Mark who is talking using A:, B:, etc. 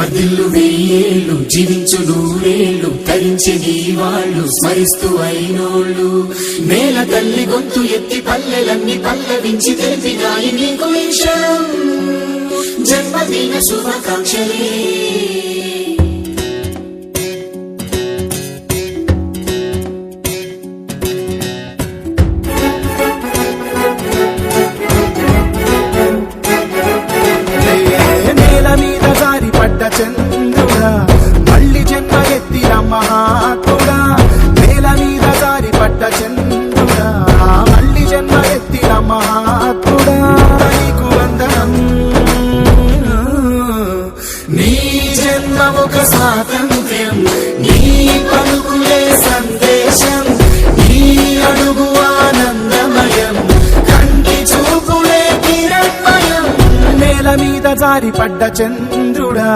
A: వర్ధిల్లు వెయ్యేళ్ళు జీవించు నూరేళ్ళు తరించి నీ వాళ్ళు స్మరిస్తూ అయినోళ్ళు నేల తల్లి గొంతు ఎత్తి పల్లెలన్నీ పల్లవించి తెలిపినాయి నీకు విషయం జన్మదిన శుభాకాంక్షలే
B: చంద్రుడా మళ్ళీ జన్మ ఎత్తిన మహాత్ముడా నేల మీద జారి పడ్డ చంద్రుడా మళ్ళీ జన్మ ఎత్తిన మహాత్ముడా నీకు వందనం
A: నీ జన్మ ఒక స్వాతంత్ర్యం నీ పలుకులే సందేశం నీ అడుగు ఆనందమయం కంటి చూపులే కిరణమయం
B: నేల మీద జారి పడ్డ చంద్రుడా